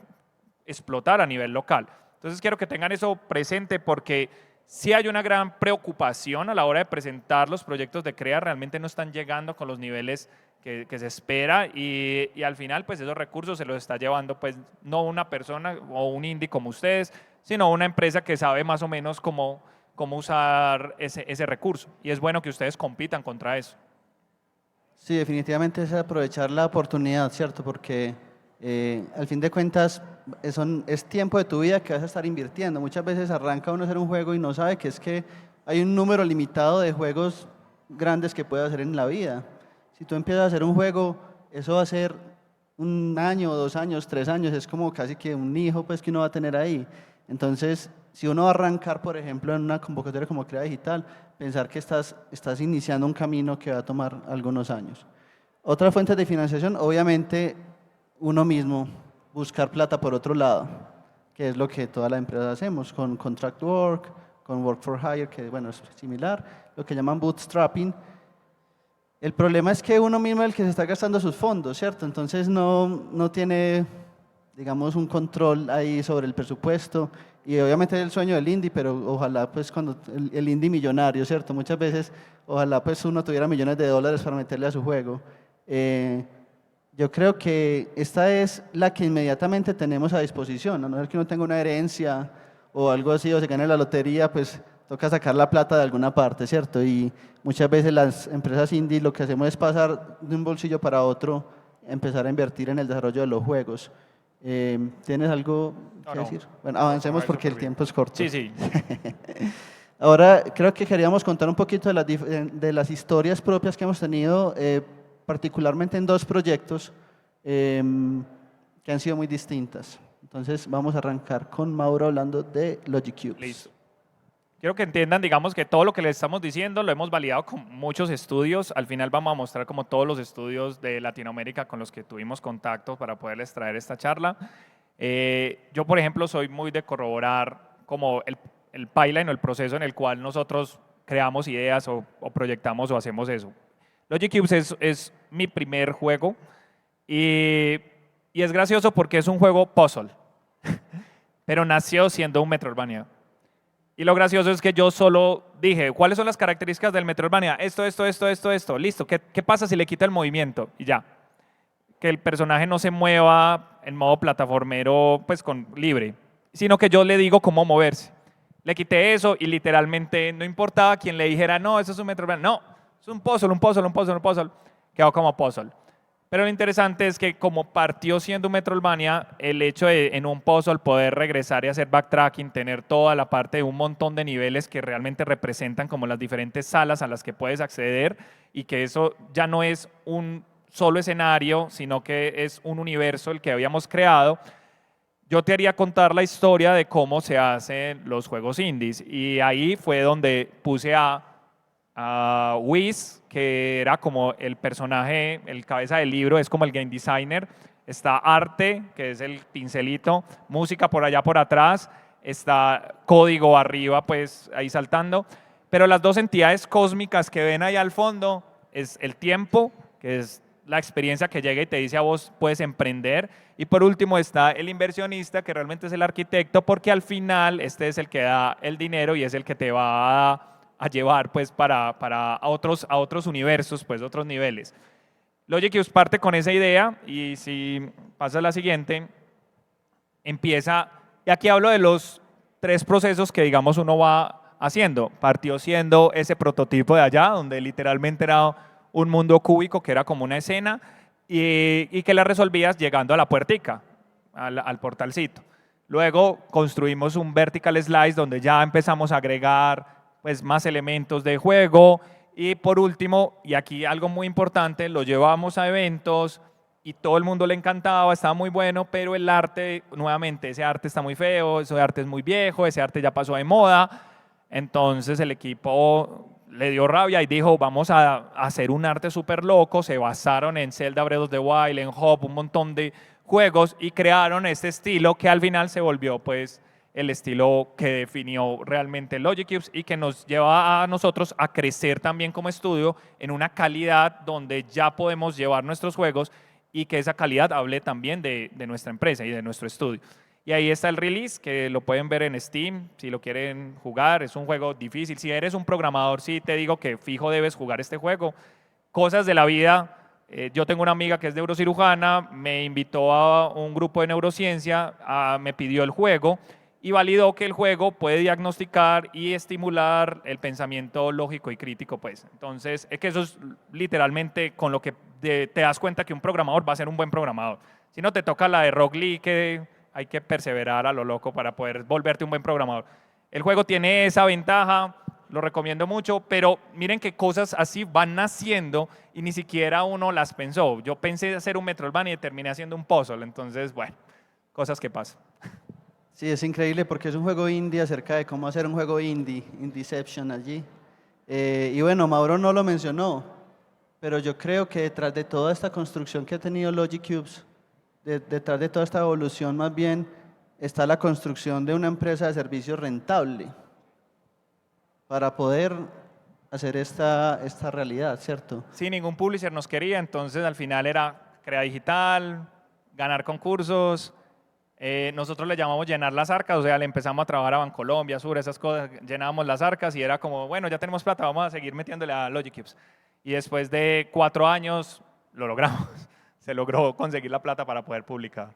explotar a nivel local. Entonces quiero que tengan eso presente porque sí hay una gran preocupación a la hora de presentar los proyectos de CREA, realmente no están llegando con los niveles que se espera y al final pues esos recursos se los está llevando pues no una persona o un indie como ustedes, sino una empresa que sabe más o menos cómo usar ese recurso y es bueno que ustedes compitan contra eso. Sí, definitivamente es aprovechar la oportunidad, ¿cierto? Porque al fin de cuentas es tiempo de tu vida que vas a estar invirtiendo. Muchas veces arranca uno a hacer un juego y no sabe que es que hay un número limitado de juegos grandes que puede hacer en la vida. Si tú empiezas a hacer un juego, eso va a ser 1 año, 2 años, 3 años, es como casi que un hijo pues que uno va a tener ahí. Entonces, si uno va a arrancar, por ejemplo, en una convocatoria como Crea Digital, pensar que estás iniciando un camino que va a tomar algunos años. Otra fuente de financiación, obviamente, uno mismo, buscar plata por otro lado, que es lo que todas las empresas hacemos, con contract work, con work for hire, que bueno, es similar, lo que llaman bootstrapping. El problema es que uno mismo es el que se está gastando sus fondos, ¿cierto? Entonces no tiene, digamos, un control ahí sobre el presupuesto. Y obviamente es el sueño del indie, pero ojalá pues cuando el indie millonario, ¿cierto? Muchas veces, ojalá pues uno tuviera millones de dólares para meterle a su juego. Yo creo que esta es la que inmediatamente tenemos a disposición, a no ser que uno tenga una herencia o algo así, o se gane la lotería, pues toca sacar la plata de alguna parte, ¿cierto? Y muchas veces las empresas indie lo que hacemos es pasar de un bolsillo para otro, empezar a invertir en el desarrollo de los juegos. ¿Tienes algo que No, decir? Bueno, avancemos va porque el súper bien. tiempo es corto. Sí, sí. Ahora creo que queríamos contar un poquito de las historias propias que hemos tenido, particularmente en 2 proyectos que han sido muy distintas. Entonces vamos a arrancar con Mauro hablando de Logic Cubes. Listo. Quiero que entiendan, digamos, que todo lo que les estamos diciendo lo hemos validado con muchos estudios. Al final vamos a mostrar como todos los estudios de Latinoamérica con los que tuvimos contacto para poderles traer esta charla. Yo, por ejemplo, soy muy de corroborar como el pipeline o el proceso en el cual nosotros creamos ideas o proyectamos o hacemos eso. Logic Cubes es mi primer juego y es gracioso porque es un juego puzzle, pero nació siendo un Metroidvania. Y lo gracioso es que yo solo dije, ¿cuáles son las características del Metroidvania? Esto. Listo, ¿qué pasa si le quito el movimiento? Y ya. Que el personaje no se mueva en modo plataformero, pues con libre, sino que yo le digo cómo moverse. Le quité eso y literalmente no importaba quién le dijera, no, eso es un Metroidvania. No, es un puzzle. Quedó como puzzle. Pero lo interesante es que como partió siendo un Metroidvania, el hecho de en un puzzle poder regresar y hacer backtracking, tener toda la parte de un montón de niveles que realmente representan como las diferentes salas a las que puedes acceder y que eso ya no es un solo escenario, sino que es un universo el que habíamos creado. Yo te haría contar la historia de cómo se hacen los juegos indies y ahí fue donde puse a Wiz, que era como el personaje, el cabeza del libro, es como el game designer. Está Arte, que es el pincelito, música por allá por atrás, está código arriba, pues ahí saltando. Pero las 2 entidades cósmicas que ven ahí al fondo es el tiempo, que es la experiencia que llega y te dice a vos puedes emprender. Y por último está el inversionista, que realmente es el arquitecto, porque al final este es el que da el dinero y es el que te va a llevar pues para a otros universos, pues otros niveles. Logic Cubes parte con esa idea y si pasa a la siguiente, empieza, y aquí hablo de los 3 procesos que digamos uno va haciendo. Partió siendo ese prototipo de allá, donde literalmente era un mundo cúbico que era como una escena y que la resolvías llegando a la puertica, al portalcito. Luego construimos un vertical slice donde ya empezamos a agregar pues más elementos de juego y por último, y aquí algo muy importante, lo llevamos a eventos y todo el mundo le encantaba, estaba muy bueno, pero el arte, nuevamente, ese arte está muy feo, ese arte es muy viejo, ese arte ya pasó de moda, entonces el equipo le dio rabia y dijo, vamos a hacer un arte súper loco, se basaron en Zelda Breath of the Wild, en Hop, un montón de juegos y crearon este estilo que al final se volvió pues el estilo que definió realmente Logic Cubes y que nos lleva a nosotros a crecer también como estudio en una calidad donde ya podemos llevar nuestros juegos y que esa calidad hable también de nuestra empresa y de nuestro estudio. Y ahí está el release, que lo pueden ver en Steam, si lo quieren jugar, es un juego difícil. Si eres un programador, sí te digo que fijo debes jugar este juego. Cosas de la vida, yo tengo una amiga que es neurocirujana, me invitó a un grupo de neurociencia, me pidió el juego y validó que el juego puede diagnosticar y estimular el pensamiento lógico y crítico, pues. Entonces, es que eso es literalmente con lo que te das cuenta que un programador va a ser un buen programador. Si no te toca la de Rock Lee, que hay que perseverar a lo loco para poder volverte un buen programador. El juego tiene esa ventaja, lo recomiendo mucho, pero miren qué cosas así van naciendo y ni siquiera uno las pensó. Yo pensé hacer un Metroidvania y terminé haciendo un puzzle, entonces, bueno, cosas que pasan. Sí, es increíble porque es un juego indie acerca de cómo hacer un juego indie, Indieception allí. Y bueno, Mauro no lo mencionó, pero yo creo que detrás de toda esta construcción que ha tenido Logic Cubes, detrás de toda esta evolución más bien, está la construcción de una empresa de servicios rentable para poder hacer esta realidad, ¿cierto? Sí, ningún publisher nos quería, entonces al final era crear digital, ganar concursos. Nosotros le llamamos llenar las arcas, o sea, le empezamos a trabajar a Bancolombia, Sur, esas cosas, llenábamos las arcas y era como, bueno, ya tenemos plata, vamos a seguir metiéndole a Logic Cubes. Y después de 4 años lo logramos, se logró conseguir la plata para poder publicar.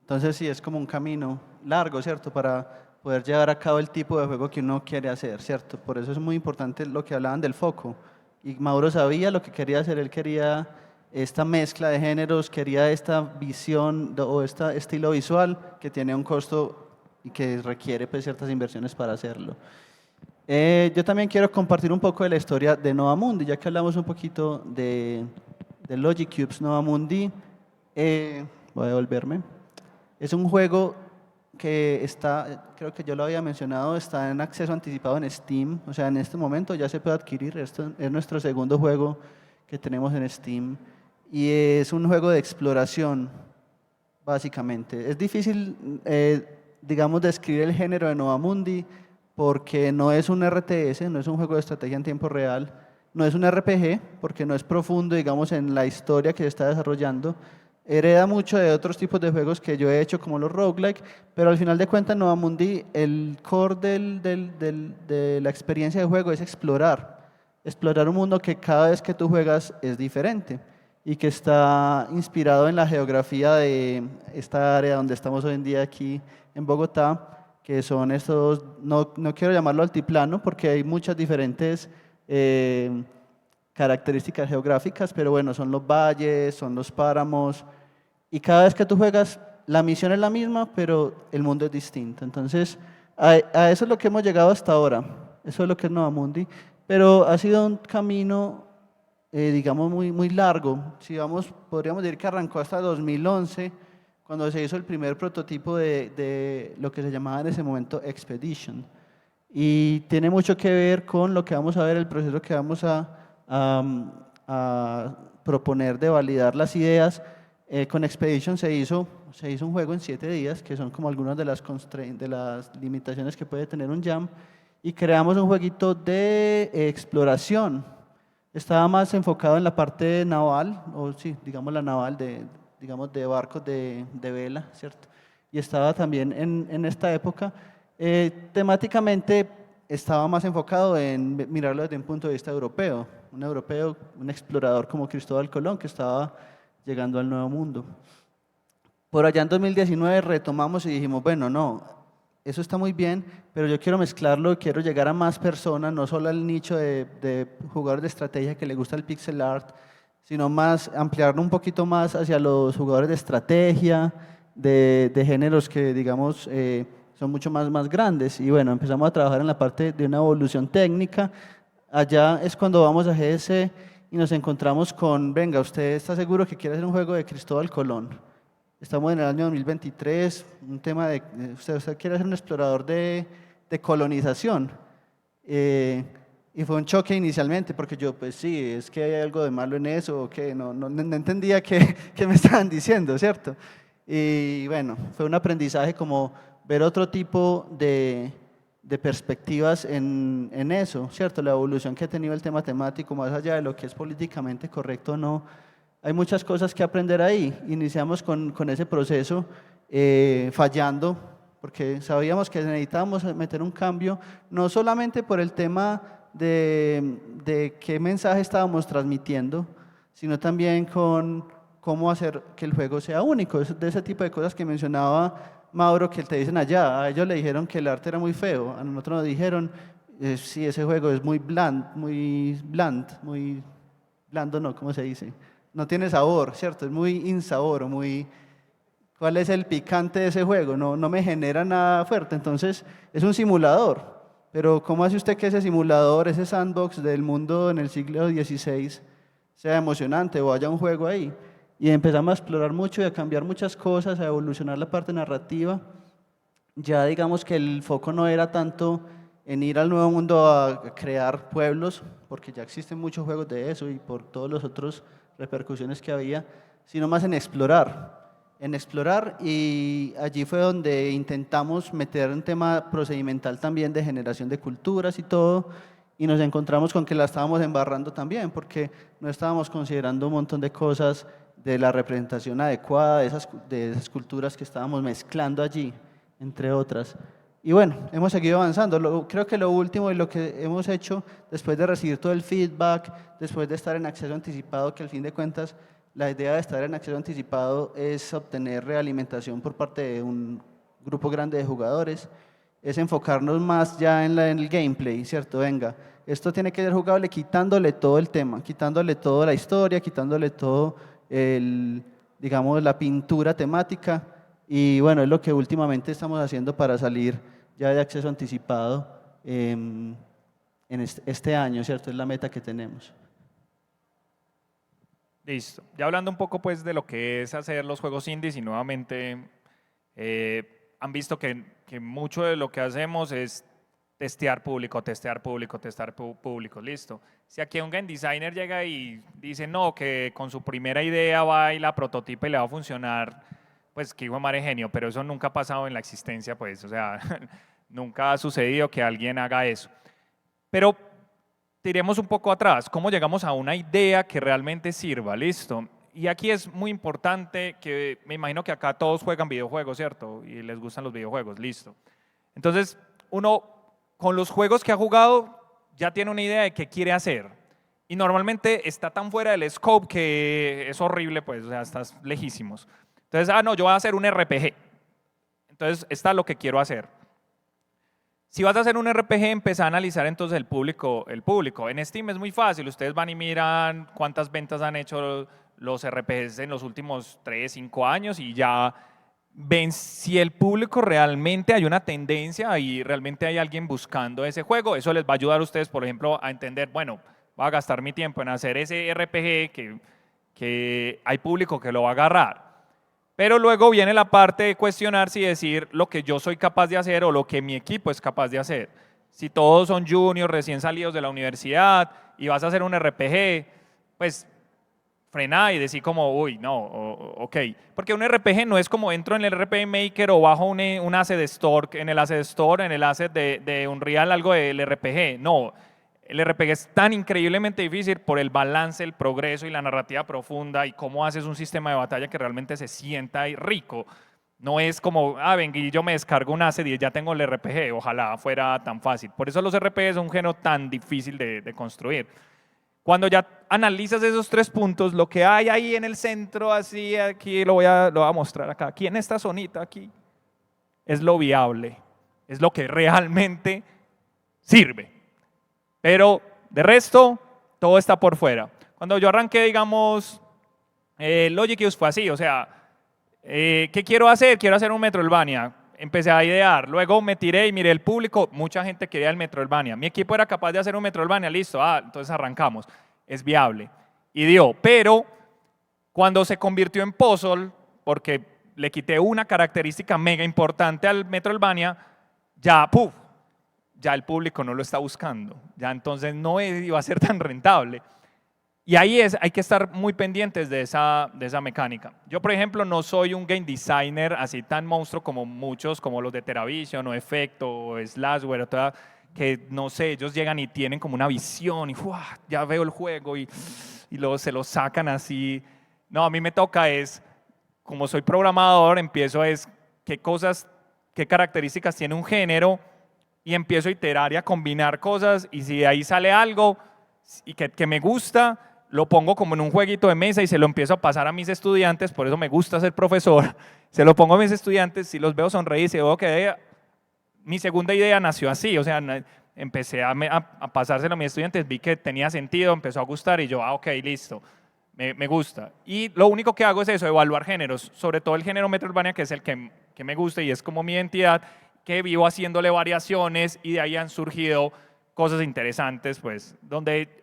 Entonces sí, es como un camino largo, ¿cierto? Para poder llevar a cabo el tipo de juego que uno quiere hacer, ¿cierto? Por eso es muy importante lo que hablaban del foco. Y Mauro sabía lo que quería hacer, él quería esta mezcla de géneros, quería esta visión o este estilo visual que tiene un costo y que requiere pues, ciertas inversiones para hacerlo. Yo también quiero compartir un poco de la historia de Nova Mundi, ya que hablamos un poquito de Logic Cubes Nova Mundi. Voy a devolverme. Es un juego que está, creo que yo lo había mencionado, está en acceso anticipado en Steam, o sea, en este momento ya se puede adquirir, esto es nuestro segundo juego que tenemos en Steam y es un juego de exploración, básicamente. Es difícil, digamos, describir el género de Nova Mundi porque no es un RTS, no es un juego de estrategia en tiempo real, no es un RPG porque no es profundo, digamos, en la historia que se está desarrollando. Hereda mucho de otros tipos de juegos que yo he hecho, como los roguelike, pero al final de cuentas, Nova Mundi, el core de la experiencia de juego es explorar un mundo que cada vez que tú juegas es diferente y que está inspirado en la geografía de esta área donde estamos hoy en día aquí en Bogotá, que son estos, no quiero llamarlo altiplano porque hay muchas diferentes características geográficas, pero bueno, son los valles, son los páramos, y cada vez que tú juegas, la misión es la misma, pero el mundo es distinto. Entonces, a eso es lo que hemos llegado hasta ahora, eso es lo que es Nova Mundi, pero ha sido un camino, digamos, muy largo. Si vamos, podríamos decir que arrancó hasta 2011, cuando se hizo el primer prototipo de lo que se llamaba en ese momento Expedition, y tiene mucho que ver con lo que vamos a ver, el proceso que vamos a proponer de validar las ideas. Con Expedition se hizo un juego en 7 días, que son como algunas de las limitaciones que puede tener un jam, y creamos un jueguito de exploración. Estaba más enfocado en la parte naval, o sí, digamos la naval, digamos de barcos de vela, ¿cierto? Y estaba también en esta época, temáticamente estaba más enfocado en mirarlo desde un punto de vista europeo, un explorador como Cristóbal Colón que estaba llegando al Nuevo Mundo. Por allá en 2019 retomamos y dijimos, bueno, no, eso está muy bien, pero yo quiero mezclarlo, quiero llegar a más personas, no solo al nicho de jugadores de estrategia que le gusta el pixel art, sino más, ampliarlo un poquito más hacia los jugadores de estrategia, de géneros que, digamos, son mucho más grandes. Y bueno, empezamos a trabajar en la parte de una evolución técnica. Allá es cuando vamos a GS y nos encontramos con, venga, ¿usted está seguro que quiere hacer un juego de Cristóbal Colón? Estamos en el año 2023, un tema de, usted quiere ser un explorador de colonización. Y fue un choque inicialmente, porque yo, pues sí, es que hay algo de malo en eso, o que no entendía qué me estaban diciendo, ¿cierto? Y bueno, fue un aprendizaje como ver otro tipo de perspectivas en eso, ¿cierto? La evolución que ha tenido el tema temático, más allá de lo que es políticamente correcto o no, hay muchas cosas que aprender ahí. Iniciamos con ese proceso fallando, porque sabíamos que necesitábamos meter un cambio, no solamente por el tema de qué mensaje estábamos transmitiendo, sino también con cómo hacer que el juego sea único, de ese tipo de cosas que mencionaba Mauro, que te dicen allá. A ellos le dijeron que el arte era muy feo, a nosotros nos dijeron, sí, ese juego es muy muy blando, no, ¿cómo se dice? No tiene sabor, ¿cierto? Es muy insabor, ¿cuál es el picante de ese juego? No me genera nada fuerte, entonces es un simulador. Pero ¿cómo hace usted que ese simulador, ese sandbox del mundo en el siglo XVI sea emocionante o haya un juego ahí? Y empezamos a explorar mucho y a cambiar muchas cosas, a evolucionar la parte narrativa. Ya digamos que el foco no era tanto en ir al Nuevo Mundo a crear pueblos, porque ya existen muchos juegos de eso y por todas las otras repercusiones que había, sino más en explorar, y allí fue donde intentamos meter un tema procedimental también de generación de culturas y todo, y nos encontramos con que la estábamos embarrando también, porque no estábamos considerando un montón de cosas de la representación adecuada de esas culturas que estábamos mezclando allí, entre otras. Y bueno, hemos seguido avanzando. Creo que lo último y lo que hemos hecho después de recibir todo el feedback, después de estar en acceso anticipado, que al fin de cuentas la idea de estar en acceso anticipado es obtener realimentación por parte de un grupo grande de jugadores, es enfocarnos más ya en el gameplay, ¿cierto? Venga, esto tiene que ser jugable quitándole todo el tema, quitándole toda la historia, quitándole todo digamos, la pintura temática. Y bueno, es lo que últimamente estamos haciendo para salir ya de acceso anticipado en este año, ¿cierto? Es la meta que tenemos. Listo. Ya hablando un poco pues de lo que es hacer los juegos indies y nuevamente han visto que mucho de lo que hacemos es testear público, testear público, testear público, listo. Si aquí un game designer llega y dice no, que con su primera idea va y la prototipa y le va a funcionar, pues que hijo de madre genio, pero eso nunca ha pasado en la existencia, pues, o sea, nunca ha sucedido que alguien haga eso. Pero tiremos un poco atrás, ¿cómo llegamos a una idea que realmente sirva? Listo. Y aquí es muy importante que, me imagino que acá todos juegan videojuegos, ¿cierto? Y les gustan los videojuegos, listo. Entonces, uno con los juegos que ha jugado ya tiene una idea de qué quiere hacer. Y normalmente está tan fuera del scope que es horrible, pues, o sea, estás lejísimos. Entonces, no, yo voy a hacer un RPG. Entonces, está lo que quiero hacer. Si vas a hacer un RPG, empieza a analizar entonces el público. En Steam es muy fácil, ustedes van y miran cuántas ventas han hecho los RPGs en los últimos 3, 5 años y ya ven si el público realmente hay una tendencia y realmente hay alguien buscando ese juego. Eso les va a ayudar a ustedes, por ejemplo, a entender, bueno, voy a gastar mi tiempo en hacer ese RPG que hay público que lo va a agarrar. Pero luego viene la parte de cuestionarse y decir lo que yo soy capaz de hacer o lo que mi equipo es capaz de hacer. Si todos son juniors recién salidos de la universidad y vas a hacer un RPG, pues frená y decir como, uy, no, ok. Porque un RPG no es como entro en el RPG Maker o bajo un asset store, en el asset de Unreal, algo del RPG. No, el RPG es tan increíblemente difícil por el balance, el progreso y la narrativa profunda y cómo haces un sistema de batalla que realmente se sienta y rico. No es como, venga, y yo me descargo un asset y ya tengo el RPG. Ojalá fuera tan fácil. Por eso los RPGs son un género tan difícil de construir. Cuando ya analizas esos 3 puntos, lo que hay ahí en el centro, así, aquí lo voy a mostrar acá, aquí en esta zonita, aquí, es lo viable, es lo que realmente sirve. Pero de resto, todo está por fuera. Cuando yo arranqué, digamos, Logic fue así, o sea, ¿qué quiero hacer? Quiero hacer un Metroidvania. Empecé a idear, luego me tiré y miré el público, mucha gente quería el Metroidvania. Mi equipo era capaz de hacer un Metroidvania, listo, entonces arrancamos, es viable. Y dio, pero cuando se convirtió en puzzle, porque le quité una característica mega importante al Metroidvania, ya, ¡puf!, ya el público no lo está buscando, ya entonces no iba a ser tan rentable. Y ahí hay que estar muy pendientes de esa mecánica. Yo, por ejemplo, no soy un game designer así tan monstruo como muchos, como los de TeraVision o Efecto o Slashware, que no sé, ellos llegan y tienen como una visión y ya veo el juego y luego se lo sacan así. No, a mí me toca como soy programador, empiezo qué características tiene un género y empiezo a iterar y a combinar cosas y si de ahí sale algo y que me gusta, lo pongo como en un jueguito de mesa y se lo empiezo a pasar a mis estudiantes, por eso me gusta ser profesor, se lo pongo a mis estudiantes, si los veo sonreír, si veo que mi segunda idea nació así, o sea, empecé a pasárselo a mis estudiantes, vi que tenía sentido, empezó a gustar y yo, ok, listo, me gusta. Y lo único que hago es eso, evaluar géneros, sobre todo el género Metroidvania, que es el que me gusta y es como mi identidad, que vivo haciéndole variaciones y de ahí han surgido cosas interesantes, pues, donde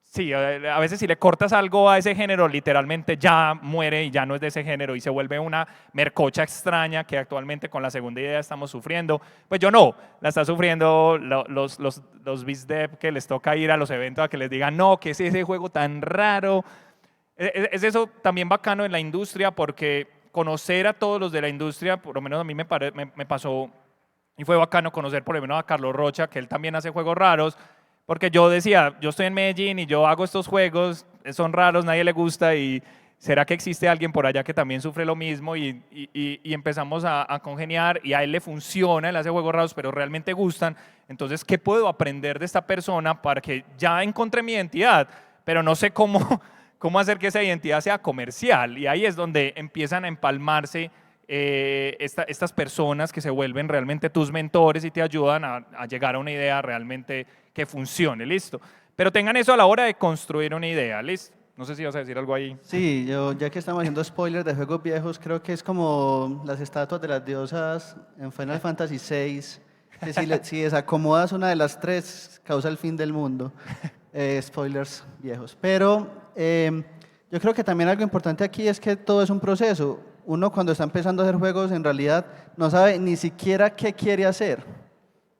sí, a veces si le cortas algo a ese género, literalmente ya muere y ya no es de ese género y se vuelve una mercocha extraña que actualmente con la segunda idea estamos sufriendo. Pues yo no, la está sufriendo los BizDev que les toca ir a los eventos a que les digan, no, ¿qué es ese juego tan raro? Es eso también bacano en la industria porque conocer a todos los de la industria, por lo menos a mí me pasó y fue bacano conocer por lo menos a Carlos Rocha, que él también hace juegos raros, Porque yo decía, yo estoy en Medellín y yo hago estos juegos, son raros, nadie le gusta y ¿será que existe alguien por allá que también sufre lo mismo? Y empezamos a congeniar y a él le funciona, él hace juegos raros, pero realmente gustan. Entonces, ¿qué puedo aprender de esta persona para que ya encontré mi identidad? Pero no sé cómo, cómo hacer que esa identidad sea comercial. Y ahí es donde empiezan a empalmarse estas personas que se vuelven realmente tus mentores y te ayudan a llegar a una idea realmente que funcione, ¿listo? Pero tengan eso a la hora de construir una idea, ¿listo? No sé si vas a decir algo ahí. Sí, yo ya que estamos haciendo spoilers de juegos viejos, creo que es como las estatuas de las diosas en Final Fantasy VI, que si desacomodas una de las tres, causa el fin del mundo. Spoilers viejos. Pero yo creo que también algo importante aquí es que todo es un proceso. Uno cuando está empezando a hacer juegos en realidad no sabe ni siquiera qué quiere hacer,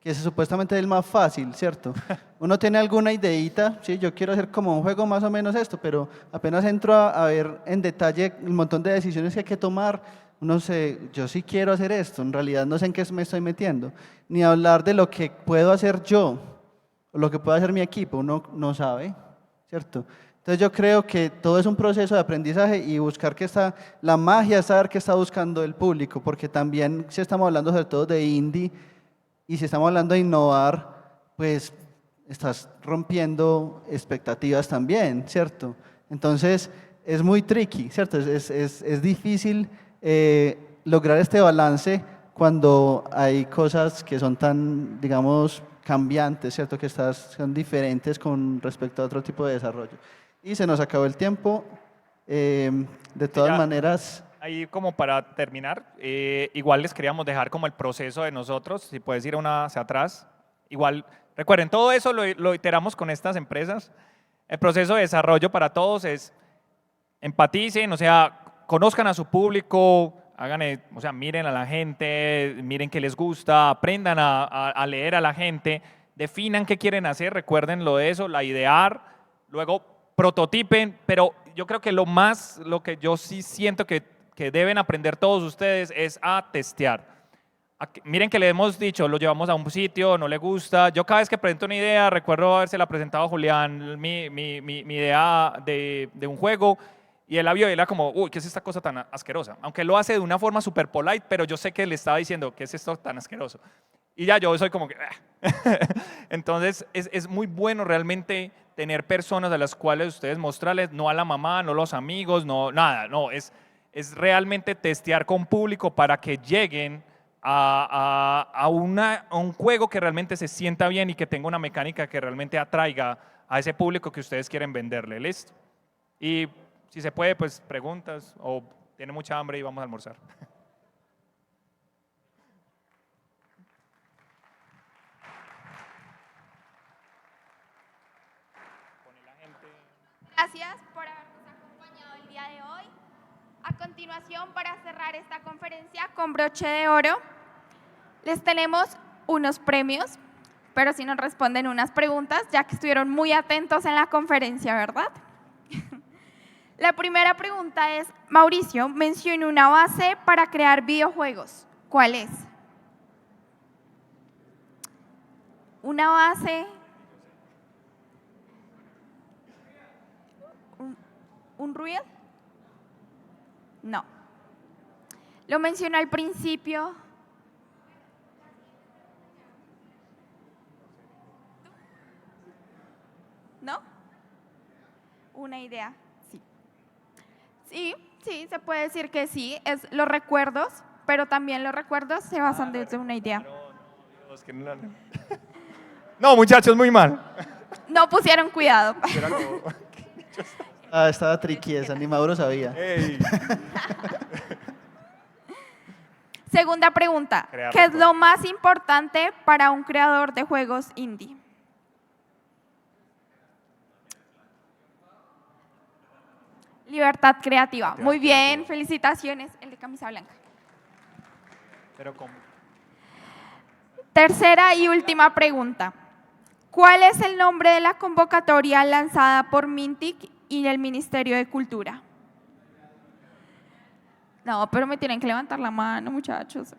que es supuestamente el más fácil, ¿cierto? Uno tiene alguna ideita, sí, yo quiero hacer como un juego más o menos esto, pero apenas entro a ver en detalle el montón de decisiones que hay que tomar, uno sé, yo sí quiero hacer esto, en realidad no sé en qué me estoy metiendo, ni hablar de lo que puedo hacer yo, o lo que puede hacer mi equipo, uno no sabe, ¿cierto? Entonces yo creo que todo es un proceso de aprendizaje y buscar que está, la magia es saber qué está buscando el público, porque también si estamos hablando sobre todo de indie, y si estamos hablando de innovar, pues estás rompiendo expectativas también, ¿cierto? Entonces es muy tricky, ¿cierto? Es difícil lograr este balance cuando hay cosas que son tan, digamos, cambiantes, ¿cierto? Que son diferentes con respecto a otro tipo de desarrollo. Y se nos acabó el tiempo. De todas Ya, maneras, ahí como para terminar, igual les queríamos dejar como el proceso de nosotros, si puedes ir una hacia atrás. Igual, recuerden, todo eso lo iteramos con estas empresas. El proceso de desarrollo para todos es empaticen, o sea, conozcan a su público, hagan, o sea, miren a la gente, miren qué les gusta, aprendan a leer a la gente, definan qué quieren hacer, recuerden lo de eso, la idear, luego prototipen, pero yo creo que lo que yo sí siento que deben aprender todos ustedes es a testear. Miren que le hemos dicho, lo llevamos a un sitio, no le gusta. Yo cada vez que presento una idea, recuerdo habérsela presentado a Julián, mi idea de un juego, y él la vio y era como, uy, ¿qué es esta cosa tan asquerosa? Aunque él lo hace de una forma súper polite, pero yo sé que le estaba diciendo, ¿qué es esto tan asqueroso? Y ya yo soy como que... Entonces es muy bueno realmente tener personas a las cuales ustedes mostrarles, no a la mamá, no a los amigos, no nada, no, es realmente testear con público para que lleguen a un juego que realmente se sienta bien y que tenga una mecánica que realmente atraiga a ese público que ustedes quieren venderle, ¿listo? Y si se puede, pues preguntas o tiene mucha hambre y vamos a almorzar. Gracias por habernos acompañado el día de hoy. A continuación, para cerrar esta conferencia con broche de oro, les tenemos unos premios, pero si nos responden unas preguntas, ya que estuvieron muy atentos en la conferencia, ¿verdad? La primera pregunta es, Mauricio, menciona una base para crear videojuegos. ¿Cuál es? Una base... ¿Un ruido? No. Lo mencioné al principio. ¿No? Una idea, sí. Sí, se puede decir que sí, es los recuerdos, pero también los recuerdos se basan desde una idea. No, muchachos, muy mal. No pusieron cuidado. estaba tricky esa, ni Mauro sabía. Segunda pregunta, Crear ¿qué es recuerdos. lo más importante para un creador de juegos indie? Libertad creativa. Muy bien, felicitaciones, el de camisa blanca. Pero ¿cómo? Tercera y última pregunta. ¿Cuál es el nombre de la convocatoria lanzada por Mintic y el Ministerio de Cultura? No, pero me tienen que levantar la mano, muchachos.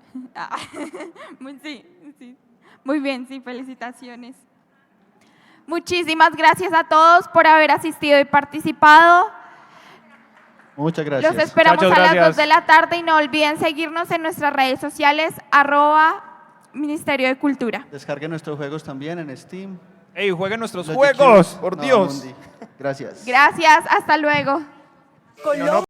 Sí. Muy bien, sí, felicitaciones. Muchísimas gracias a todos por haber asistido y participado. Muchas gracias. Los esperamos Muchachos, a las gracias. 2 de la tarde y no olviden seguirnos en nuestras redes sociales @Ministerio de Cultura. Descarguen nuestros juegos también en Steam. ¡Ey, jueguen nuestros Los juegos! GQ. ¡Por No, Dios! Mundi. Gracias. Gracias, hasta luego. No, no,